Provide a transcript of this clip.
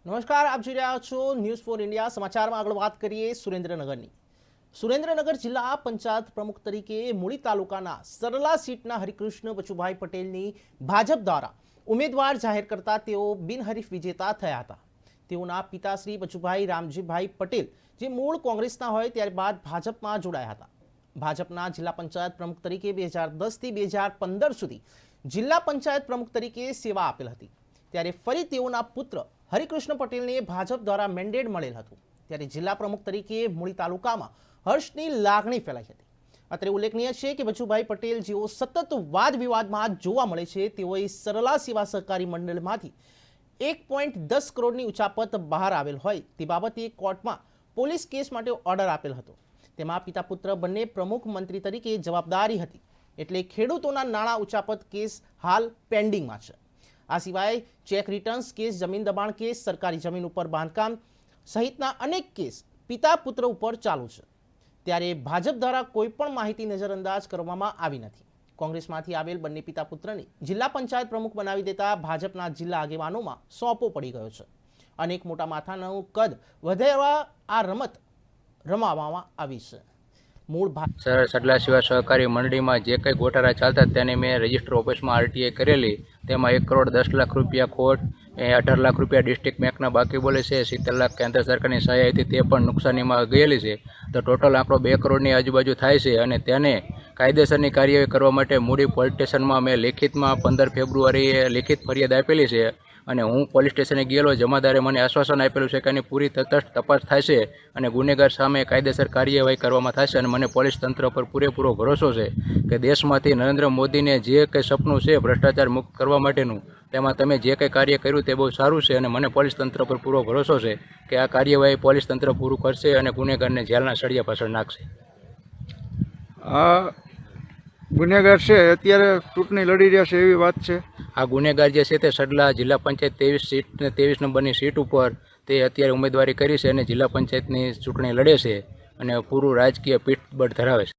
નમસ્કાર, આપ જોઈ રહ્યા છો ન્યૂઝ ફોર ઇન્ડિયા. સમાચારમાં આગળ વાત કરીએ સુરેન્દ્રનગરની. સુરેન્દ્રનગર જિલ્લા પંચાયત પ્રમુખ તરીકે મૂળી તાલુકાના સરલા સીટના હરિકૃષ્ણ બચુભાઈ પટેલની ભાજપ દ્વારા ઉમેદવાર જાહેર કરતા તેઓ બિનહરીફ વિજેતા થયા હતા. તેઓના પિતા શ્રી બચુભાઈ રામજીભાઈ પટેલ જે મૂળ કોંગ્રેસના હોય ત્યારબાદ ભાજપમાં જોડાયા હતા. ભાજપના જિલ્લા પંચાયત પ્રમુખ તરીકે 2010થી 2015 સુધી જિલ્લા પંચાયત પ્રમુખ તરીકે સેવા આપેલ હતી. ત્યારે ફરી તેઓના પુત્ર હરિકૃષ્ણ પટેલને ભાજપ દ્વારા મેન્ડેટ મળેલ હતું. ત્યારે જિલ્લા પ્રમુખ તરીકે મૂળી તાલુકામાં હર્ષની લાગણી ફેલાઈ હતી. અત્રે ઉલ્લેખનીય છે કે બચુભાઈ પટેલ જેઓ સતત વાદ વિવાદમાં જોવા મળે છે, તેઓએ સરલા સેવા સહકારી મંડળમાંથી 1.10 કરોડની ઉચાપત બહાર આવેલ હોય તે બાબતે કોર્ટમાં પોલીસ કેસ માટે ઓર્ડર આપેલ હતો. તેમાં પિતા પુત્ર બંને પ્રમુખ મંત્રી તરીકે જવાબદારી હતી, એટલે ખેડૂતોના નાણાં ઉચાપત કેસ હાલ પેન્ડિંગમાં છે. આ સિવાય ચેક રિટર્ન્સ કેસ, જમીન દબાણ કેસ, સરકારી જમીન ઉપર બાંધકામ સહિતના અનેક કેસ પિતા પુત્ર ઉપર ચાલુ છે. ત્યારે ભાજપ દ્વારા કોઈ પણ માહિતી નજરઅંદાજ કરવામાં આવી નથી. કોંગ્રેસમાંથી આવેલ બંને પિતા પુત્રને જિલ્લા પંચાયત પ્રમુખ બનાવી દેતા ભાજપના જિલ્લા આગેવાનોમાં સોંપો પડી ગયો છે. અનેક મોટા માથાનું કદ વધારવા આ રમત રમાવવામાં આવી છે. મૂળ સરલા સેવા સહકારી મંડળીમાં જે કંઈ ગોટાળા ચાલતા તેને મેં રજિસ્ટર ઓફિસમાં આરટીઆઈ કરેલી. તેમાં 1 કરોડ 10 લાખ રૂપિયા ખોટ, 18 લાખ રૂપિયા ડિસ્ટ્રિક્ટ બેંકના બાકી બોલે છે, 70 લાખ કેન્દ્ર સરકારની સહાય હતી તે પણ નુકસાનીમાં ગયેલી છે. તો ટોટલ આંકડો 2 કરોડની આજુબાજુ થાય છે. અને તેને કાયદેસરની કાર્યવાહી કરવા માટે મૂળી પોલીસ સ્ટેશનમાં મેં લેખિતમાં 15 ફેબ્રુઆરીએ લેખિત ફરિયાદ આપેલી છે. અને હું પોલીસ સ્ટેશને ગયેલો. જમાદારે મને આશ્વાસન આપેલું છે કે એની પૂરી તટસ્થ તપાસ થશે અને ગુનેગાર સામે કાયદેસર કાર્યવાહી કરવામાં થશે. અને મને પોલીસ તંત્ર પર પૂરેપૂરો ભરોસો છે કે દેશમાંથી નરેન્દ્ર મોદીને જે કંઈ સપનું છે ભ્રષ્ટાચાર મુક્ત કરવા માટેનું, તેમાં તમે જે કંઈ કાર્ય કર્યું તે બહુ સારું છે. અને મને પોલીસ તંત્ર પર પૂરો ભરોસો છે કે આ કાર્યવાહી પોલીસ તંત્ર પૂરું કરશે અને ગુનેગારને જેલના સળિયા પાછળ નાખશે. આ ગુનેગાર છે અત્યારે ચૂંટણી લડી રહ્યા છે એવી વાત છે. આ ગુનેગાર જે છે તે સડલા જિલ્લા પંચાયત 23 નંબરની સીટ ઉપર તે અત્યારે ઉમેદવારી કરી છે અને જિલ્લા પંચાયતની ચૂંટણી લડે છે અને પૂરું રાજકીય પીઠબળ ધરાવે છે.